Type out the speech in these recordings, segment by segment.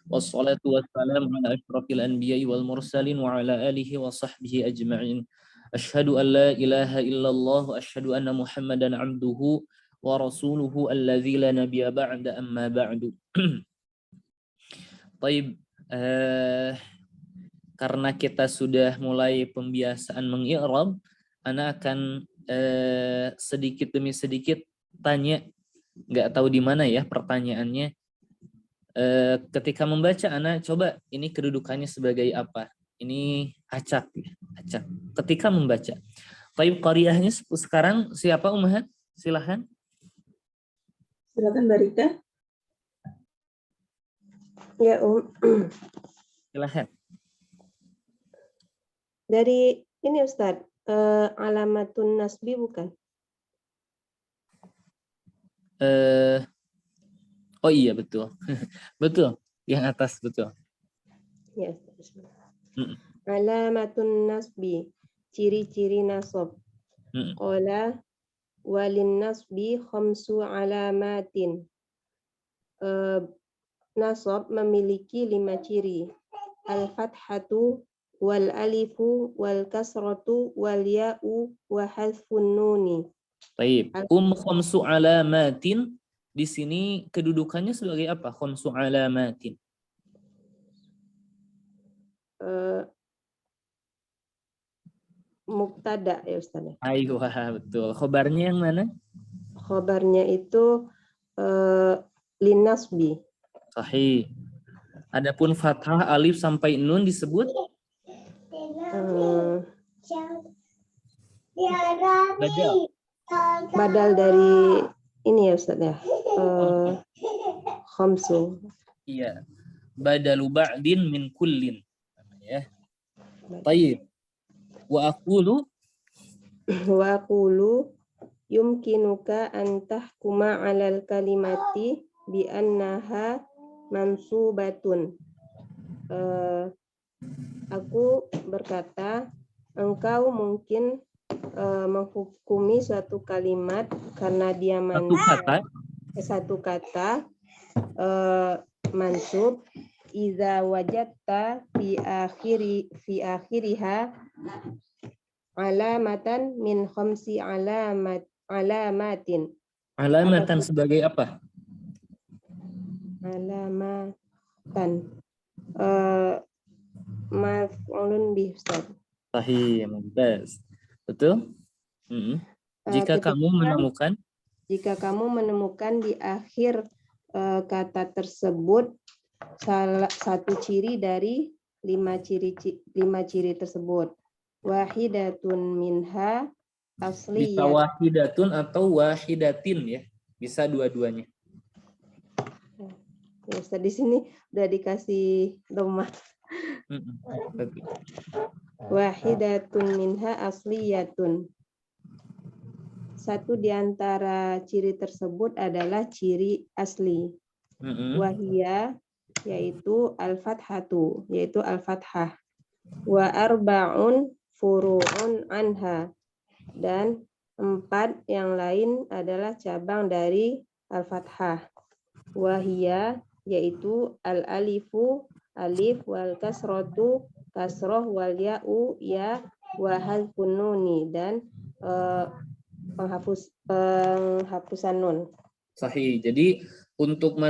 wassalatu wassalamu ala asyrafil anbiya'i wal mursalin wa ala alihi wa sahbihi ajma'in. Asyhadu an la ilaha illallah wa asyhadu anna Muhammadan abduhu wa rasuluhu alladzi la nabiyya ba'da amma ba'du. Baik, karena kita sudah mulai pembiasaan mengi'rab, ana akan sedikit demi sedikit tanya, nggak tahu di mana ya pertanyaannya. Ketika membaca, ana coba ini kedudukannya sebagai apa? Ini acak, acak. Ketika membaca. Baik, qariyahnya sekarang siapa, Ummahat? Silahkan. Silakan Mbak Rita. Ya, Silahkan. Dari ini Ustadz, alamatun nasbi bukan? Oh iya, betul. Betul, yang atas betul. Ya, alamatun nasbi, ciri-ciri nasab. Qala walin nasbi khamsu alamatin. Nasab memiliki 5 ciri. Al-fathatu wal alifu wal kasratu wal ya'u wa hadfun nuni. Baik. Khamsu alamatin di sini kedudukannya sebagai apa? Khamsu alamatin. Mubtada ya Ustaz. Ayo, betul. Khobarnya yang mana? Khobarnya itu linasbi. Sahih. Adapun fathah alif sampai nun disebut badal dari ini ya Ustaz ya. Khamsu. Iya. Badalu ba'din min kullin. Ya. Baik. Wa aqulu yumkinuka an tahkuma 'alal kalimati bi annaha mansubatun. Aku berkata, engkau mungkin menghukumi suatu kalimat karena dia satu kata mansub idza wajadta fi akhiriha alamatan min khamsi alamatin. Alamatan sebagai apa? Alamatan maf'ulun bih Ustaz. Sahih, mumtaz. Betul? Jika kamu menemukan di akhir kata tersebut salah satu ciri dari 5 ciri tersebut. Wahidatun minha asliyah. Bisa wahidatun atau wahidatin ya. Bisa dua-duanya. Ya, Ustaz, di sini udah dikasih dhammah. Wahidatun minha asliyatun. Satu di antara ciri tersebut adalah ciri asli. Wahia yaitu al-fathatu, yaitu al-fathah. Wa arba'un furu'un anha, dan 4 yang lain adalah cabang dari al-fathah. Wahia yaitu al-alifu, alif, wal kasratu, kasroh, wal ya'u, ya, wa hadfun nuni, dan penghapusan nun. Sahih. Jadi untuk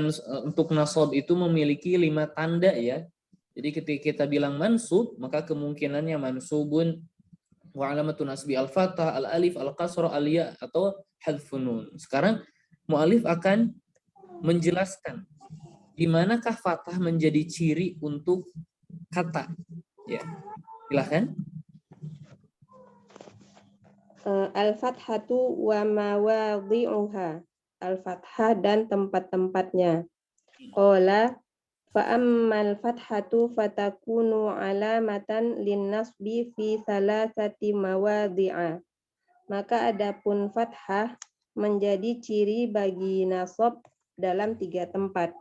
nasab itu memiliki 5 tanda ya. Jadi ketika kita bilang mansub, maka kemungkinannya mansubun wa alamatun nasbi al-fathah, al-alif, al-kasrah, al-ya, atau hadfun nun. Sekarang mu'alif akan menjelaskan di manakah fathah menjadi ciri untuk kata. Ya. Silakan. Al-fathatu wa mawadhi'uha. Al-fathah dan tempat-tempatnya. Qala fa'ammal fathatu fatakunu alamatan linnasbi fi thalathati mawadhi'a. Maka adapun fathah menjadi ciri bagi nasab dalam 3 tempat.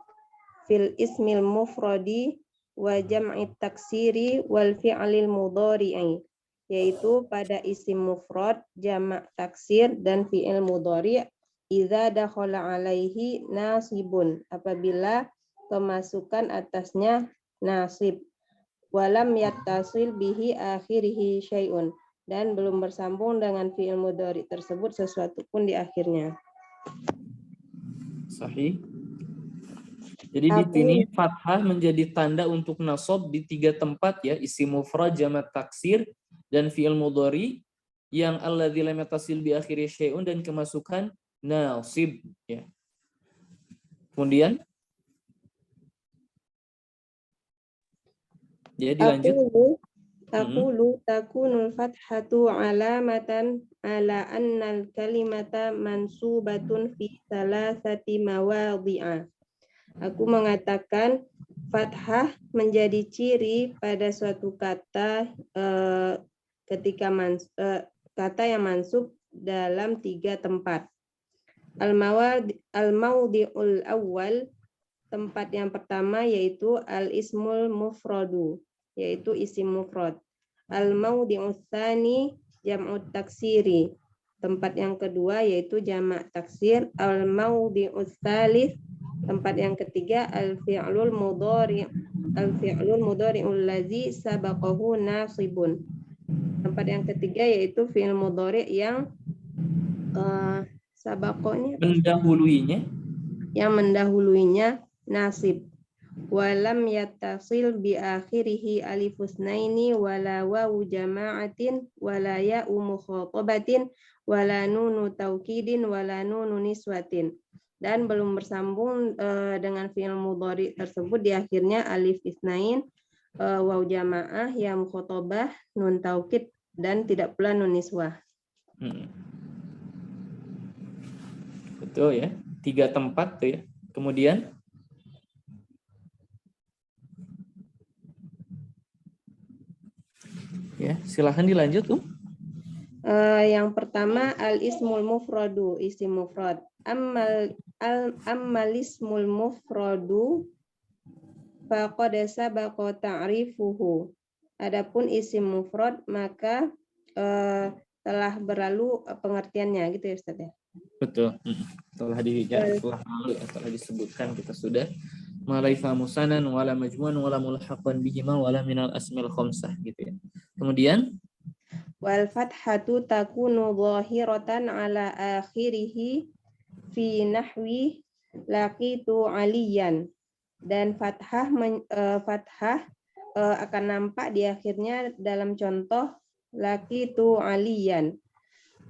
Fil ismil mufradi wa jam'i taksiri wal fi'lil mudhari'i, yaitu pada isim mufrad, jamak taksir, dan fi'il mudhari'. Idza dakhala alaihi nasibun, apabila kemasukan atasnya nasib. Walam yattasil bihi akhirihi syai'un, dan belum bersambung dengan fi'il mudhari tersebut sesuatu pun di akhirnya. Sahih. Jadi di sini fathah menjadi tanda untuk nasab di 3 tempat ya, isim mufrad, jamak taksir, dan fi'il mudhari yang alladzi lam yattasil bi akhiri syai'un dan kemasukan nasib ya. Kemudian ya dilanjut. Aqulu takunul fathatu alamatan ala annal kalimata mansubatun fi salasati mawadhi'a. Aku mengatakan fathah menjadi ciri pada suatu kata ketika kata yang mansub dalam 3 tempat. Al-mawdi'ul awwal, tempat yang pertama yaitu al-ismul mufradu, yaitu isim mufrad. Al-mawdi'us tsani jam'ut taksiri, tempat yang kedua yaitu jamak taksir. Al-mawdi'us tsalits, tempat yang ketiga al-fi'lul mudhari', al-fi'lul mudhari'ul ladzi sabaqahu nasibun. Tempat yang ketiga yaitu fi'il mudhari' yang sabaqonya, mendahuluinya nasib. Walam yattasil bi akhirihi alifus naini wala wawu jama'atin wala ya'u mukhatabatin wala nunu taukidin wala nunu niswatin, dan belum bersambung dengan fi'il mudhari tersebut di akhirnya alif isnain, waw jamaah, ya mukhatabah, nun taukid, dan tidak pula nun niswah. Betul ya, 3 tempat tuh ya. Kemudian ya, silahkan dilanjut tuh. Yang pertama al-ismul mufradu, isim mufrad. Ammal ismul mufradu faqad sabaqa ta'rifuhu. Adapun isim mufrad maka telah berlalu pengertiannya, gitu ya Ustaz ya. Betul. Telah disebutkan kita sudah malaifa musanan wala majmu'an wala mulhaqan bihima wala minal asmil khamsah gitu ya. Kemudian wal fathatu takunu zahiratan ala akhirih fi nahwi laqitu aliyan, dan fathah akan nampak di akhirnya dalam contoh laqitu aliyan,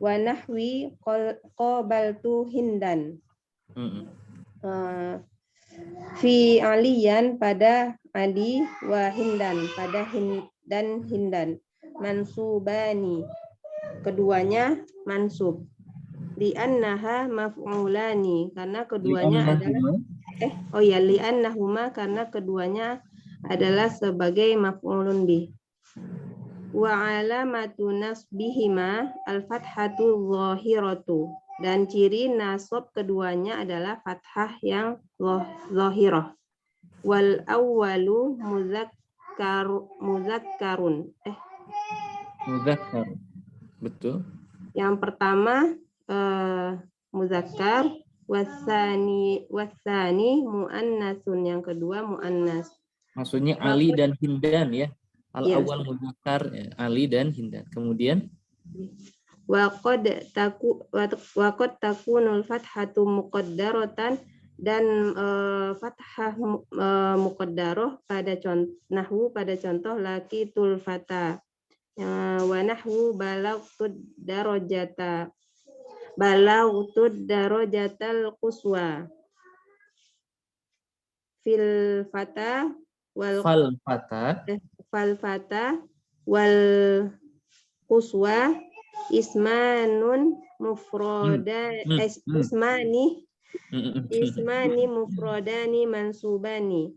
wa nahwi qabaltu hindan. Fi aliyan pada Ali, wa hindan pada hindan. Mansubani, keduanya mansub. Li'annaha maf'ulani, karena keduanya adalah li'annahuma, karena keduanya adalah sebagai maf'ulun bih. Wa alamatu nasbihima al-fathatu zahiratu, dan ciri nasab keduanya adalah fathah yang zahirah. Wal awwalu mudzakkar. Betul. Yang pertama muzakkar, wasani muannasun, yang kedua muannas. Maksudnya Ali dan Hindan ya. Al-awwal muzakkar Ali dan Hindan. Kemudian Waqad takunul fathatu muqaddaratan, dan fathah muqaddarah pada contoh laqitul fata, wa nahwu balagtud darajatal quswa fil fata wal wal quswa ismanun ismani mufradani mansubani.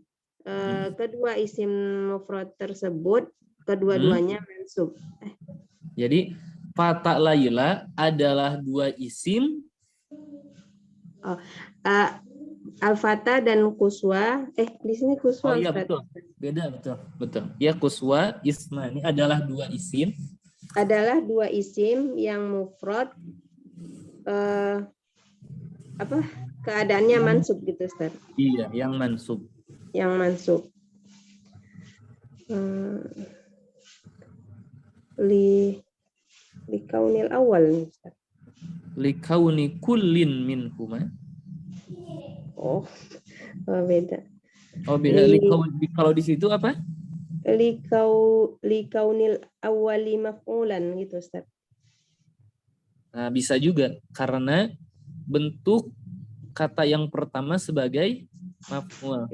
Kedua isim mufrad tersebut kedua-duanya mansub. Jadi fata Laila adalah 2 isim. Al-fata dan kuswa. Di sini kuswa. Oh iya betul. Beda betul. Ya, kuswa ismani adalah 2 isim. Adalah 2 isim yang mufrad keadaannya mansub gitu Ustaz. Iya, yang mansub. yang mansub. Li kaunil awal. Likauni kullin minhuma. Oh, beda. Oh beda. Kalau di situ apa? Li kaunil awali maf'ulan gitu, Ustaz. Nah, bisa juga karena bentuk kata yang pertama sebagai maf'ul.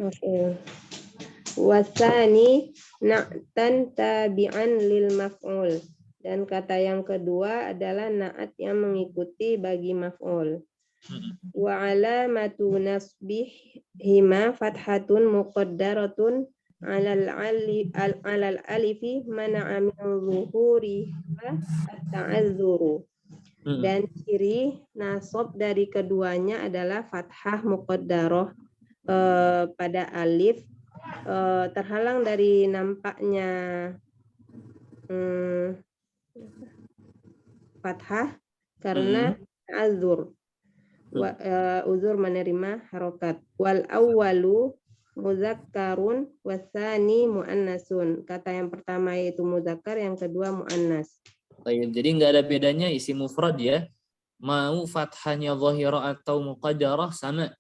Wasani na'tan tabi'an lil maf'ul. Dan kata yang kedua adalah na'at yang mengikuti bagi maf'ul. Wa alamatu nasbihima fathatun muqaddaratun alal alifi mana'a min zuhuriha at-ta'azzuru. Dan ciri nasab dari keduanya adalah fathah muqaddarah pada alif, terhalang dari nampaknya fathah karena azur, uzur menerima harokat. Wal awwalu muzakkarun wasani muannasun. Kata yang pertama yaitu muzakkar, yang kedua muannas. Jadi nggak ada bedanya isi mufrad ya. Mau fathahnya zahirah atau muqaddarah sama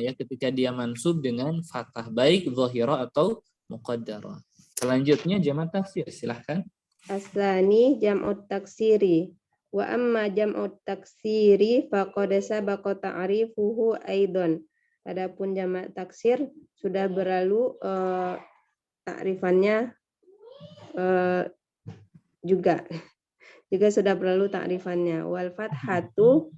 ya ketika dia mansub dengan fathah, baik zahirah atau muqaddarah. Selanjutnya jamak taksir, silahkan. Asani jam'ut taksiri. Wa amma jam'ut taksiri faqad sabaqa ta'rifuhu aidan. Adapun jamak taksir sudah berlalu ta'rifannya juga sudah berlalu ta'rifannya. Wal fathatu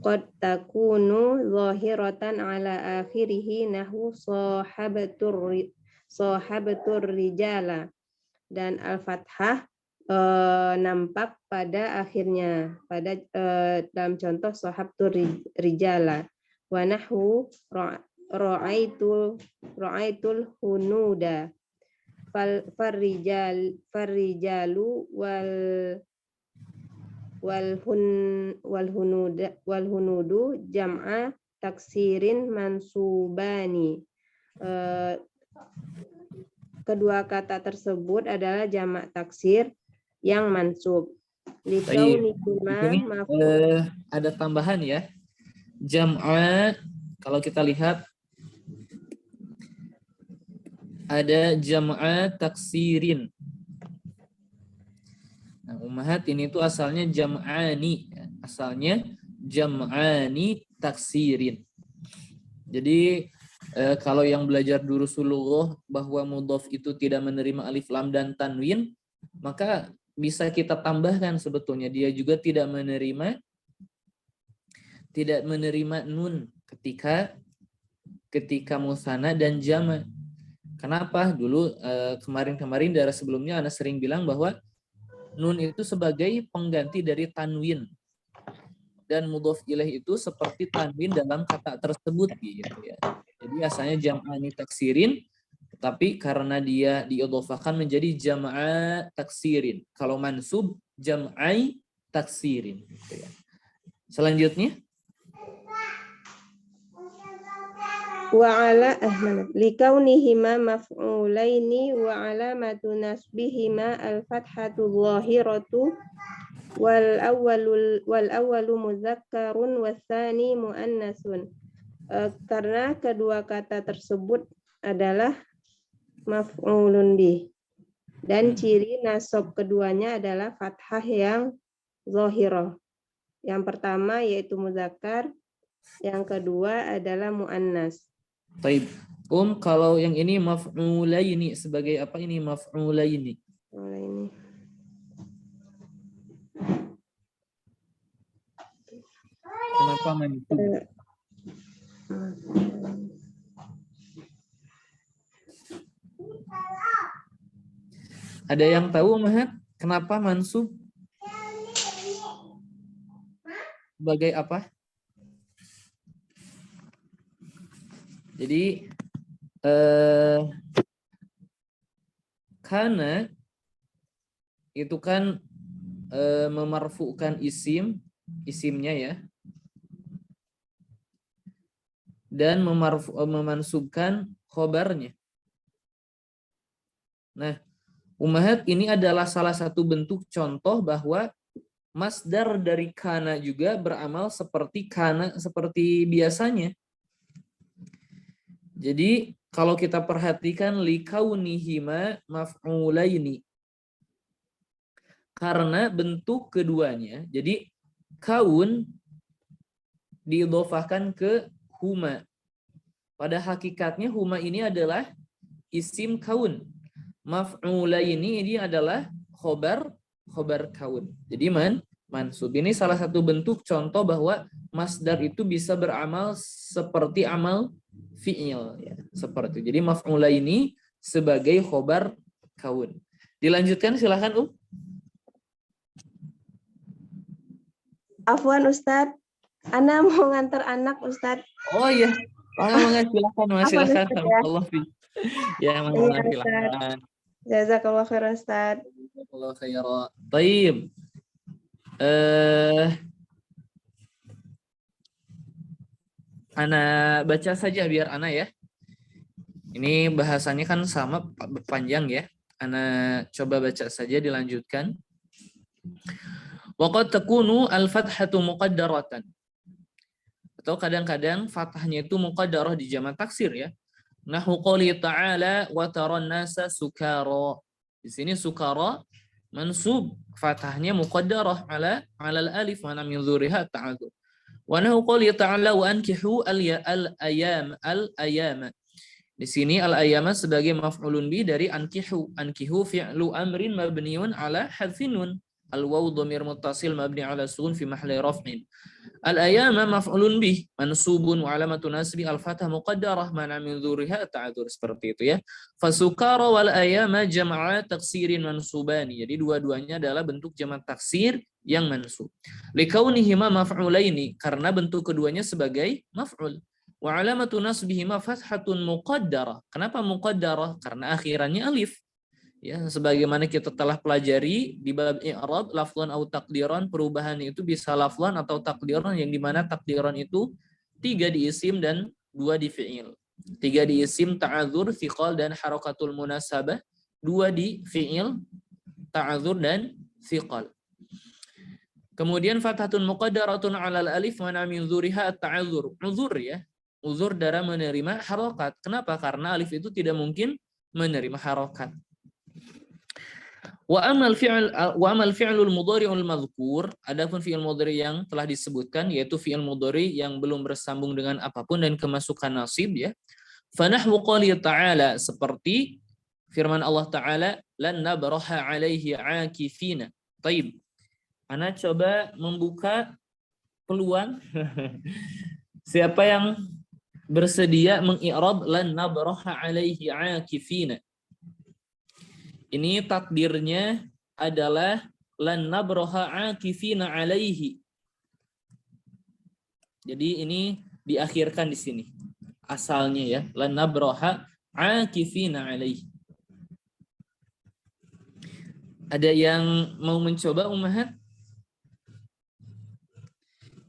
qad takunu zahiratan ala akhirih nahwu sahabatur rijala. Dan al-fathah nampak pada akhirnya, pada dalam contoh sahabtur rijala. Wa nahwu ra'aitul hunuda. Farrijalu wal hunudu jam'a taksirin mansubani. Kedua kata tersebut adalah jamak taksir yang mansub. Ada tambahan ya. Jam'a, kalau kita lihat ada jam'a taksirin. Nah, ummahat ini tuh asalnya jam'ani, asalnya jam'ani taksirin. Jadi kalau yang belajar durusulullah bahwa mudhaf itu tidak menerima alif lam dan tanwin, maka bisa kita tambahkan sebetulnya dia juga tidak menerima nun ketika musanna dan jama'. Kenapa? Dulu kemarin dari sebelumnya Ana sering bilang bahwa nun itu sebagai pengganti dari tanwin. Dan mudhaf ilaih itu seperti tanwin dalam kata tersebut gitu ya. Jadi asalnya jam'ani taksirin, tapi karena dia diidhofahkan menjadi jam'a taksirin. Kalau mansub jam'ai taksirin gitu ya. Selanjutnya wa ala likaunihima maf'ulaini wa alamatu nasbihima al-fathatu zahiratu wal awwalu mudzakkarun watsani muannasun. Karena kedua kata tersebut adalah maf'ulun bih, dan ciri nasab keduanya adalah fathah yang zahirah. Yang pertama yaitu mudzakkar, yang kedua adalah muannas. Baik. Kalau yang ini maf'ulaini sebagai apa ini maf'ulaini? Ini. Kenapa mansub? Ada yang tahu Mahat? Kenapa mansub? Sebagai apa? Jadi karena itu kan memarfu'kan isimnya ya, dan memansubkan khobarnya. Nah, ummahat ini adalah salah satu bentuk contoh bahwa masdar dari kana juga beramal seperti kana seperti biasanya. Jadi kalau kita perhatikan likaunihima maf'ulaini, karena bentuk keduanya, jadi kaun diidhofahkan ke huma. Pada hakikatnya huma ini adalah isim kaun. Maf'ulaini ini adalah khobar kaun. Jadi mansub. Ini salah satu bentuk contoh bahwa masdar itu bisa beramal seperti amal fi'il ya, seperti itu. Jadi maf'ulaini sebagai khobar kaun. Dilanjutkan silakan Afwan Ustadz, Ana mau ngantar anak Ustadz. Oh iya. Silakan Mas, Afwan silakan. Ustadz ya. Allah ya, Iya, silakan. Jazakallah khairan Ustadz. Jazakallah khairan. Baik. Ana baca saja biar Ana ya. Ini bahasanya kan sama panjang ya. Ana coba baca saja, dilanjutkan. Waqad takunu al-fathatu muqaddaratan. Atau kadang-kadang fathahnya itu muqaddarah di jamak taksir ya. Nahu qouli ta'ala wa taran nasa sukara. Di sini sukara mansub, fathahnya muqaddarah ala al-alif wa min dzuriha ta'adzur. Wa nahu qouli ta'ala wa ankihu al-ayama. Di sini al-ayama sebagai maf'ulun bi dari ankihu. Ankihu fi'lu amrin mabniun ala hadfin nun. Al-waw dhamir muttasil mabni ala sukun fi mahalli raf'in. Al-ayama maf'ulun bih mansubun wa alamatu nasbi al-fathah muqaddarah mana min dzuriha ta'adzur, seperti itu ya. Fasukara wal ayama jam'a taksirin mansubani. Jadi dua-duanya adalah bentuk jamak taksir yang mansub. Likaunihima maf'ulaini, karena bentuk keduanya sebagai maf'ul. Wa alamatu nasbihima fathatun muqaddarah. Kenapa muqaddarah? Karena akhirannya alif. Ya, sebagaimana kita telah pelajari di bab i'rab, lafdhan atau takdiran, perubahan itu bisa lafdhan atau takdiran, yang dimana takdiran itu 3 di isim dan 2 di fi'il. 3 di isim ta'adzur, thiqal dan harakatul munasabah, 2 di fi'il ta'adzur dan thiqal. Kemudian fathatun muqaddaratun 'alal alif wa min dzuriha at-ta'adzur. Uzur ya. Uzur dalam menerima harokat. Kenapa? Karena alif itu tidak mungkin menerima harokat. Wa amal fi'lul mudhari'ul madhkur, adapun fi'il mudhari yang telah disebutkan yaitu fi'il mudhari yang belum bersambung dengan apapun dan kemasukan nasib ya. Fa nahwu qouli ta'ala, seperti firman Allah Ta'ala, lan nabraha 'alaihi 'akifina. Baik. Ana coba membuka peluang siapa yang bersedia mengi'rab lan nabraha 'alaihi 'akifina. Ini takdirnya adalah lan nabraha akifina alaihi. Jadi ini diakhirkan di sini. Asalnya ya, lan nabraha akifina alaihi. Ada yang mau mencoba ummahat?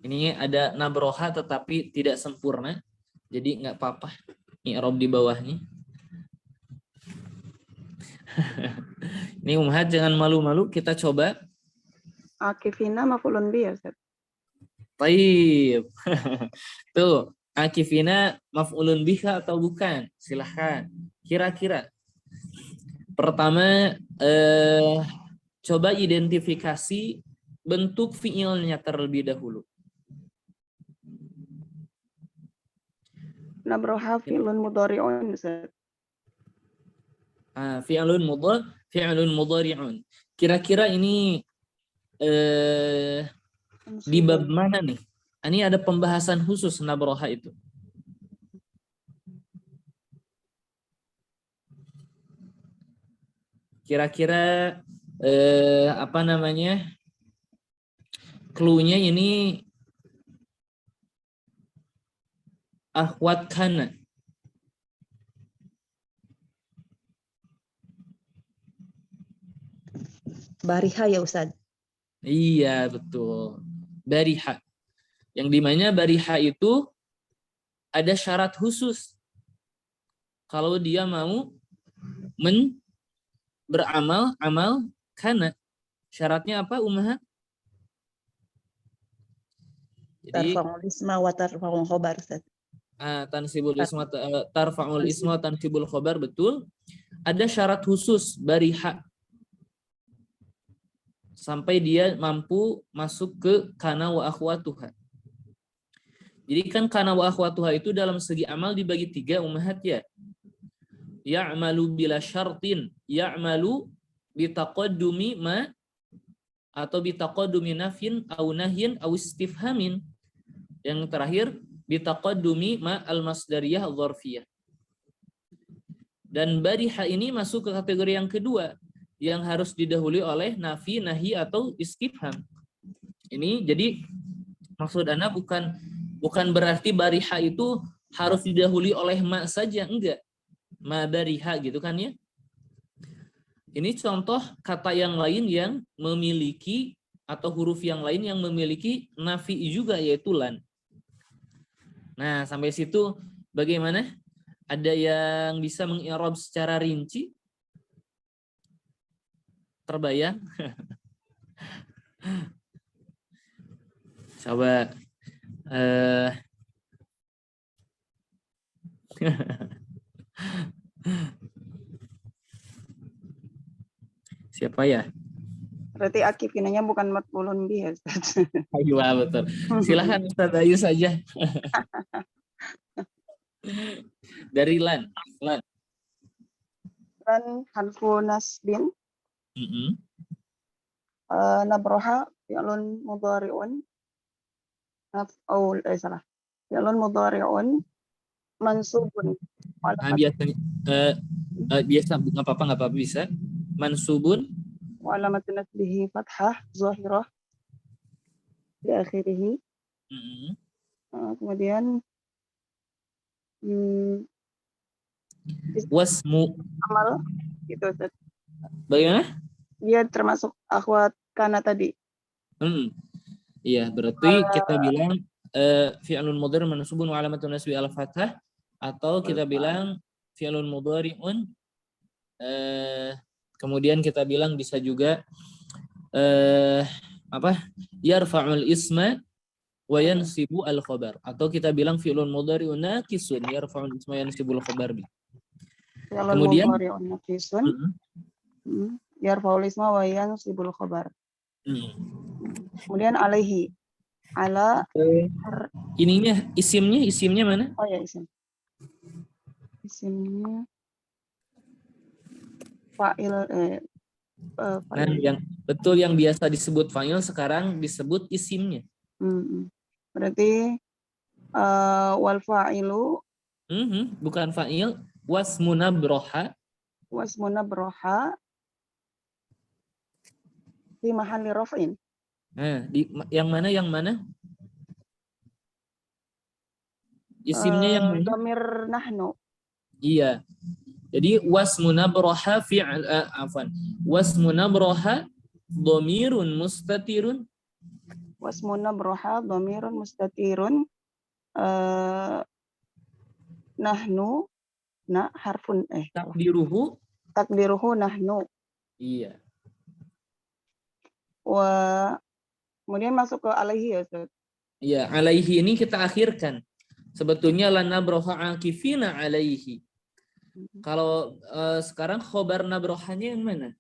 Ini ada nabraha tetapi tidak sempurna. Jadi nggak apa-apa. I'rab di bawahnya. Ini ummahat jangan malu-malu, kita coba. Akifina maf'ulun bi ya Ustaz. Baik. Tuh, akifina maf'ulun biha atau bukan? Silahkan. Kira-kira. Pertama, coba identifikasi bentuk fi'ilnya terlebih dahulu. Nabraha fi'lun mudhari'un Ustaz. Fi'lun mudhari'un. Kira-kira ini di bab mana nih? Ini ada pembahasan khusus nabraha itu. Kira-kira apa namanya? Clue-nya ini akhwat kana. Bariha ya Ustaz. Iya, betul. Bariha. Yang dimana bariha itu ada syarat khusus. kalau dia mau beramal amal kana. Syaratnya apa, Ummahat? Jadi Tarfa'ul isma wa tarfa'ul khobar, Ustaz. tansibul isma tarfa'ul isma tansibul khobar, betul. Ada syarat khusus bariha sampai dia mampu masuk ke kana wa akhwatuha. Jadi kan kana wa akhwatuha itu dalam segi amal dibagi 3, Ummahat ya. Ya'malu bila syartin, ya'malu bitaqaddumi ma atau bitaqaddumi nafyin au nahyin au istifhamin. Yang terakhir bitaqaddumi ma al-masdariyah dzarfiyah. Dan bariha ini masuk ke kategori yang kedua yang harus didahului oleh nafi, nahi atau istifham. Ini jadi maksud Anda bukan berarti bariha itu harus didahului oleh ma saja, enggak. Ma bariha gitu kan ya. Ini contoh kata yang lain yang memiliki atau huruf yang lain yang memiliki nafi juga, yaitu lan. Nah, sampai situ bagaimana? Ada yang bisa mengi'rab secara rinci? Terbayang? Coba siapa ya? Berarti akifinanya bukan maf'ulun bih ya, Ustaz. Ayo, betul. Silahkan Ustaz Ayu saja. Dari lan. Dan harfu nasbin, nabroha fi'lun mudhari'un fi'lun mudhari'un mansubun. Biasa nggak apa-apa bisa. Mansubun Wa alamatun nasbihi fathah zahirah di akhirih. Kemudian wasmu. amal gitu, Ustaz. Bagaimana? Dia termasuk akhwat kana tadi. Iya, berarti kita bilang fi'lun mudhari' mansubun wa alamatun nasbi al-fathah, atau kita bilang fi'lun mudhari'un kemudian kita bilang bisa juga yarfa'ul isma wa yansibu al-khabar, atau kita bilang fi'lun mudhari'un naqisun yarfa'ul isma yansibul khabar. Kemudian naqisun yarfa'ul isma wa yansibul khabar. Kemudian alaihi ala ininya isimnya mana? Oh ya, isimnya fa'il Nah, yang betul yang biasa disebut fa'il sekarang disebut isimnya. Berarti wal fa'ilu bukan fa'il, wasmuna broha di mahalli raf'in. Nah, yang mana? Isimnya yang mana? Dhamir nahnu. Iya. Jadi wasmuna broha wasmuna broha dhamirun mustatirun. Wasmuna broha dhamirun mustatirun. Nahnu harfun takdiruhu nahnu. Iya. Kemudian masuk ke alaihi ya, Ustaz. Iya, alaihi ini kita akhirkan. Sebetulnya lana broha akifina alaihi. Kalau sekarang khobar nabrohanya yang mana?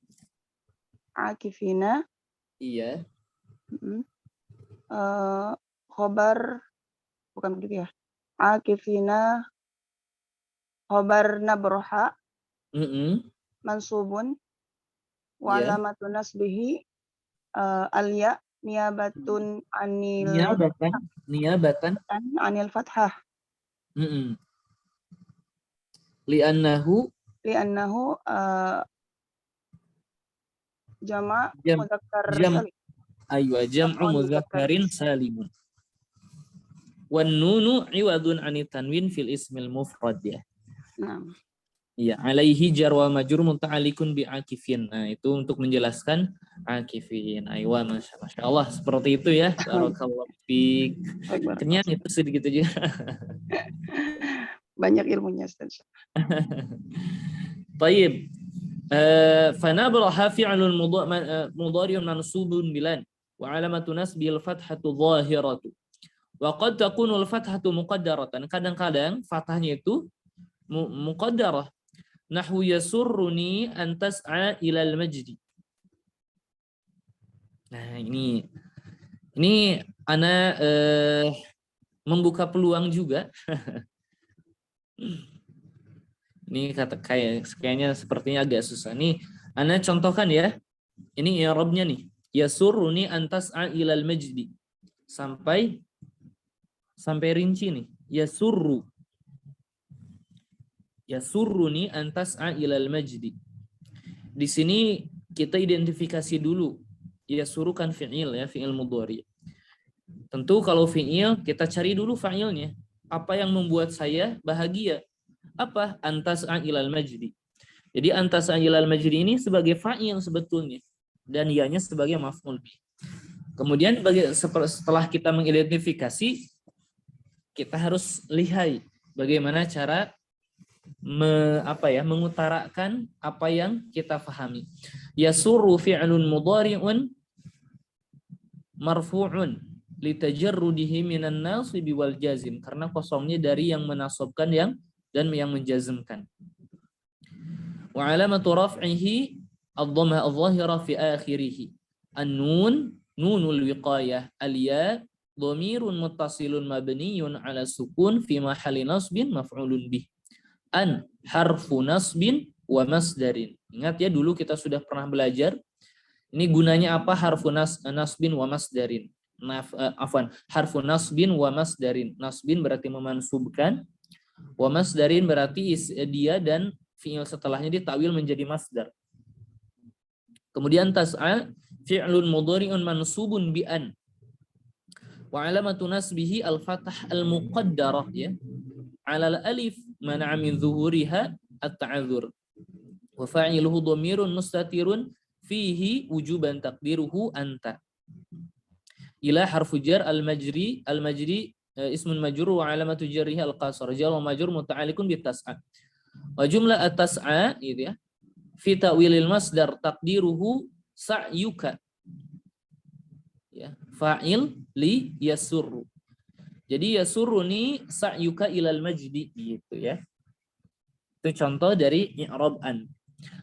Akifina. Iya. Khobar bukan begitu ya. Akifina khobar nabroha mansubun wa alamatun nasbihi alya niyabatun anil anil fathah. Li'annahu jama' mudzakkar salim. Jam'u mudzakkarin salimun. Wan nunu iwadun anit tanwin fil ismil mufrad ya. Iya, alaihi jar wa majrur muta'alliqun bi akifin. Nah, itu untuk menjelaskan akifin. Aywa, Masya Allah, seperti itu ya. Barakallahu fiik. Kenyang itu sedikit aja. banyak ilmunya Ustaz. Tayyib. Fanabraha fi'lun mudhari'un mansubun bilan wa alamatu nasbil fathatu dhahiratu. Wa qad takunu al-fathatu muqaddaratan. Kadang-kadang fathahnya itu muqaddarah. Nahwu yasurruni an tas'a ilal majdi. Nah, ini ana membuka peluang juga. Ini kayaknya sepertinya agak susah. Nih, ana contohkan ya. Ini i'rabnya nih. Yasurruni an tas'a ilal majdi. Sampai rinci nih. Yasurruni an tas'a ilal majdi. Di sini kita identifikasi dulu. Yasuru kan fi'il ya, fi'il mudhari. Tentu kalau fi'il kita cari dulu fa'ilnya. Apa yang membuat saya bahagia? Apa? Antas'a ilal majdi. Jadi antas'a ilal majdi ini sebagai fa'il sebetulnya. Dan ianya sebagai maf'ul bih. Kemudian setelah kita mengidentifikasi, kita harus lihat bagaimana cara mengutarakan apa yang kita fahami. Yasuru fi'lun mudhari'un marfu'un litajarrudihi minan nasibi wal jazim, karena kosongnya dari yang menasobkan dan yang menjazmkan. Wa alamatu raf'ihi ad-dhamma adh-dhahira fi akhirih. An-nun nunul wiqayah, al-ya dhamirun muttasilun mabniyun ala sukun fi mahalli nasbin maf'ulun bih. An harfu nasbin wa masdarin. Ingat ya, dulu kita sudah pernah belajar ini gunanya apa harfu nasbin wa masdarin. Harfu nasbin wa masdarin. Nasbin berarti memansubkan, wa masdarin berarti dia dan fi'il setelahnya ditakwil menjadi masdar. Kemudian tas'a fi'lun mudhari'un mansubun bi an. Wa alamatu nasbihi al-fathah al-muqaddarah ya. 'Ala al-alif mana'a min zuhuriha at-ta'adzur. Wa fa'iluhu dhamirun mustatirun fihi wujuban taqdiruhu anta. Ila harfu jar al-majri ismun majrur wa alamatu jarrihi al-qasr. Jar wa majrur muta'alliqun bi tas'a. Wa jumlah at-tas'a gitu ya. Fi ta'wilil masdar taqdiruhu sa'yuka. Ya, fa'il li yasurru. Jadi yasurruni sa'yuka ilal majdi gitu ya. Itu contoh dari i'rab an.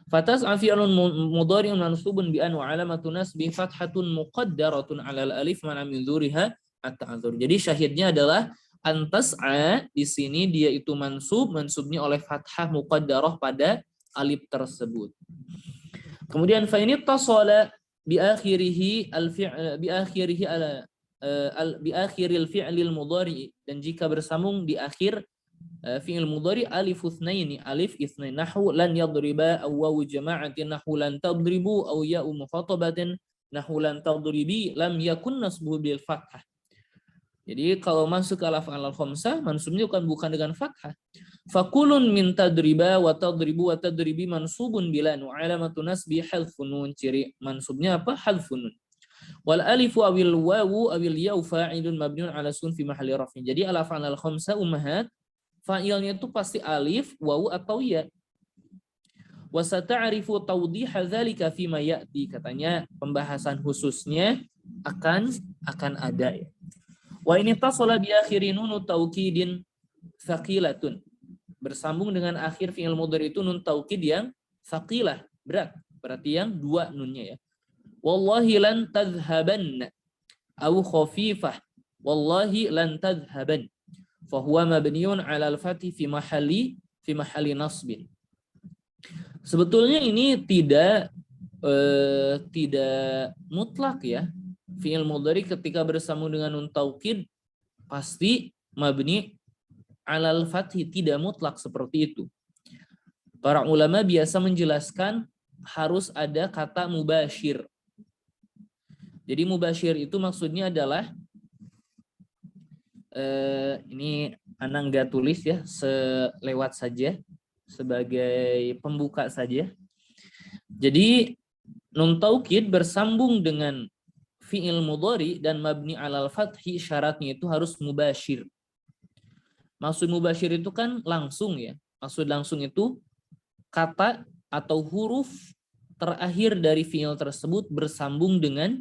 Fatas'a fi'lun mudhari'un mansubun bi an wa alamatu nasbi fathatun muqaddaratun 'alal alif mana min dzuriha at-ta'dzur. Jadi syahidnya adalah antas'a di sini dia itu mansubnya oleh fathah muqaddarah pada alif tersebut. Kemudian fa in ittasala bi akhirih al-fi'l bi akhiril fi'lil mudhari, dan jika bersambung di akhir fi'il mudhari alif itsnain nahwu lan yadriba aw wawu jama'atin nahwu lan tadribu aw ya'u mukhatabatin nahwu lan tadribi lam yakun nasbuhu bil fathah. Jadi kalau masuk ke al-af'al al-khamsah mansubnya bukan dengan fathah. Fakulun min tadriba wa tadribu wa tadribi mansubun bilan wa alamatu nasbi hadfun nun, ciri mansubnya apa? Hadfun nun. Wal alifu awil wawu awil ya'u fa'ilun mabniun ala sun fi mahalli raf'in. Jadi al-af'al al-khamsah ummahat fa'ilnya itu pasti alif, wawu atau ya. Wa sata'rifu tawdiha dzalika fi ma ya'ti, katanya pembahasan khususnya akan ada ya. Wa in ittasala bi akhiri nun taukidin thaqilatun. Bersambung dengan akhir fi'il mudhari itu nun taukid yang thaqilah, berat. Berarti yang dua nunnya ya. Wallahi lan tadhhaban au khafifah. Wallahi lan tadhhaban. Fa huwa mabniun 'ala al-fathi fi mahalli nasbin. Sebetulnya ini tidak mutlak ya. Fi'il mudhari ketika bersambung dengan nun taukid pasti mabni 'ala al-fathi, tidak mutlak seperti itu. Para ulama biasa menjelaskan harus ada kata mubashir. Jadi mubashir itu maksudnya adalah ini Ana nggak tulis ya, selewat saja sebagai pembuka saja. Jadi nun taukid bersambung dengan fi'il mudhari dan mabni 'alal fathi, syaratnya itu harus mubashir. Maksud mubasyir itu kan langsung ya. Maksud langsung itu kata atau huruf terakhir dari fiil tersebut bersambung dengan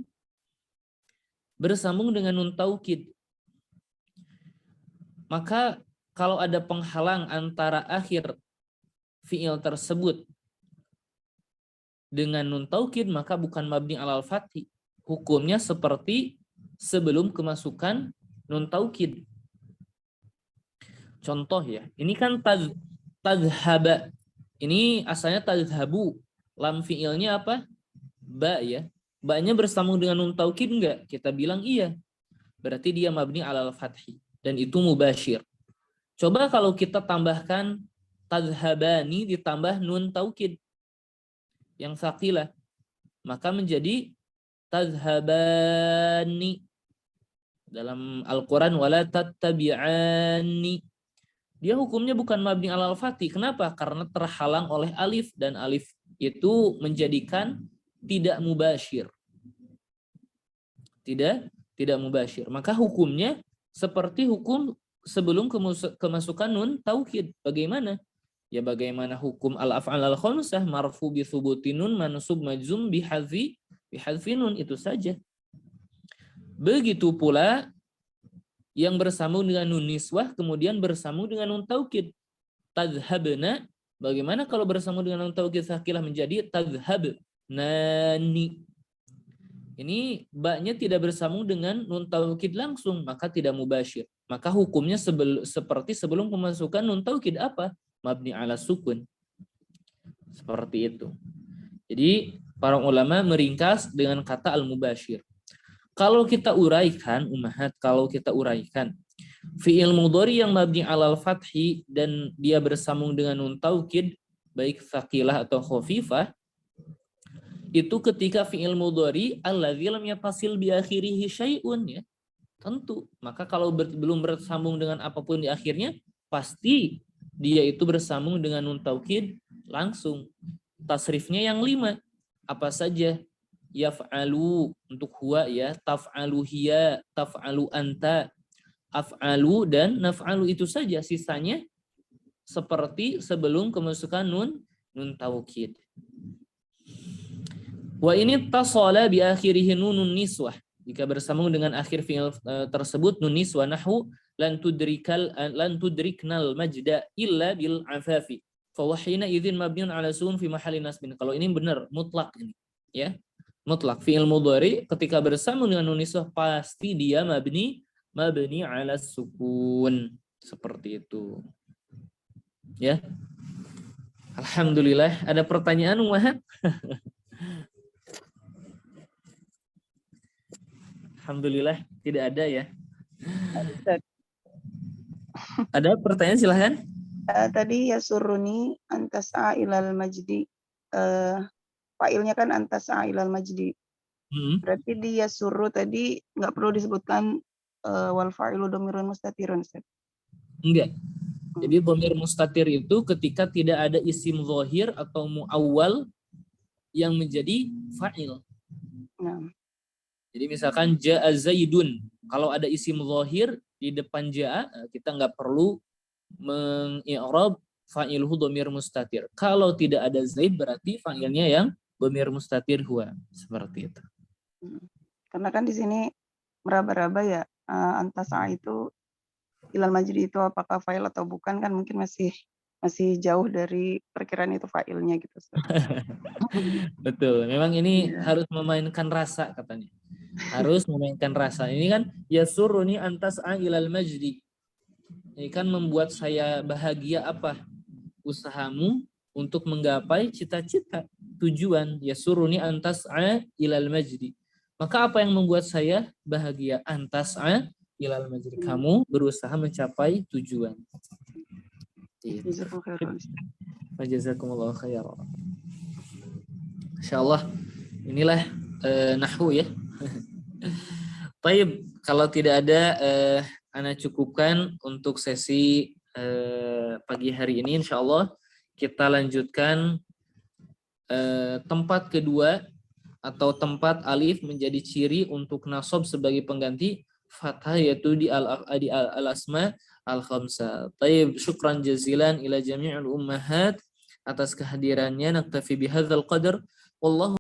nun taukid. Maka kalau ada penghalang antara akhir fiil tersebut dengan nun taukid, maka bukan mabni alal fathi. Hukumnya seperti sebelum kemasukan nun taukid. Contoh ya, ini kan tadhhaba. Ini asalnya tadhhabu. Lam fiilnya apa? Ba ya. Ba-nya bersambung dengan nun taukid enggak? Kita bilang iya. Berarti dia mabni alal fathi dan itu mubasyir. Coba kalau kita tambahkan tadhhabani ditambah nun taukid yang saqilah, maka menjadi tadhhabani. Dalam Al-Qur'an wala tattabi'ani. Dia hukumnya bukan mabni alal fathi. Kenapa? Karena terhalang oleh alif dan alif itu menjadikan tidak mubasyir. Tidak mubasyir. Maka hukumnya seperti hukum sebelum kemasukan nun taukid. Bagaimana? Ya bagaimana hukum al-af'al al-khamsah marfu bi thubuti nun mansub majzum bi hadfi nun, itu saja. Begitu pula yang bersambung dengan nun niswah kemudian bersambung dengan nun taukid. Tadhhabna, bagaimana kalau bersambung dengan nun taukid sakilah menjadi tadhhabnani. Ini ba-nya tidak bersambung dengan nun taukid langsung, maka tidak mubasyir. Maka hukumnya seperti sebelum pemasukan nun taukid apa? Mabni ala sukun. Seperti itu. Jadi para ulama meringkas dengan kata al-mubasyir. Kalau kita uraikan, fi'il mudhari yang mabni alal fathi dan dia bersambung dengan nun taukid, baik tsaqilah atau khafifah, itu ketika fi'il mudhari alladzi lam yattasil bi akhirihi syai'un ya. Tentu. Maka kalau belum bersambung dengan apapun di akhirnya, pasti dia itu bersambung dengan nun taukid langsung. Tasrifnya yang 5. Apa saja? Yaf'alu untuk huwa ya, taf'alu hiya, taf'alu anta, af'alu dan naf'alu, itu saja. Sisanya seperti sebelum kemasukan nun taukid. Wa ini tasala bi akhirih nunun niswah. Jika bersambung dengan akhir fi'il tersebut nun niswah, nahwu lan tudriknal majda illa bil afafi. Fa wahina idzin mabniun ala sun fi mahalli nasbin. Kalau ini benar mutlak ini ya. Mutlak fi'il mudhari ketika bersambung dengan nun niswah pasti dia mabni ala sukun. Seperti itu. Ya. Alhamdulillah. Ada pertanyaan, Wahab? Alhamdulillah tidak ada ya. Ada pertanyaan, silahkan. Tadi ya suruni antas'a ilal majdi. Fa'ilnya kan antas'a ilal majdi. Berarti dia suruh tadi nggak perlu disebutkan wal fa'ilu dhamirun mustatirun. Enggak. Jadi dhamir mustatir itu ketika tidak ada isim zahir atau muawwal yang menjadi fa'il. Nah. Jadi misalkan ja'a zaidun, kalau ada isim zahir di depan ja'a, kita nggak perlu mengi'rab fa'ilhu dhamir mustatir. Kalau tidak ada zaid berarti fa'ilnya yang dhamir mustatir huwa. Seperti itu. Karena kan di sini meraba-raba ya, antasa itu ilal majdi itu apakah fa'il atau bukan, kan mungkin masih jauh dari perkiraan itu fa'ilnya gitu. Betul. Memang ini harus memainkan rasa katanya. Harus memainkan rasa. Ini kan yasuruni antas'a ilal majdi. Ini kan membuat saya bahagia apa? Usahamu untuk menggapai cita-cita, tujuan. Yasuruni antas'a ilal majdi. Maka apa yang membuat saya bahagia? Antas'a ilal majdi. Kamu berusaha mencapai tujuan. Jazakumullah khairan. Insyaallah inilah nahwu ya. Baik, kalau tidak ada ana cukupkan untuk sesi pagi hari ini. Insyaallah kita lanjutkan tempat kedua atau tempat alif menjadi ciri untuk nasab sebagai pengganti fathah, yaitu di al-asma al-khamsah. Taib, syukran jazilan ila jami'ul ummahat atas kehadirannya. Naktafi bihadzal qadar. Wallahu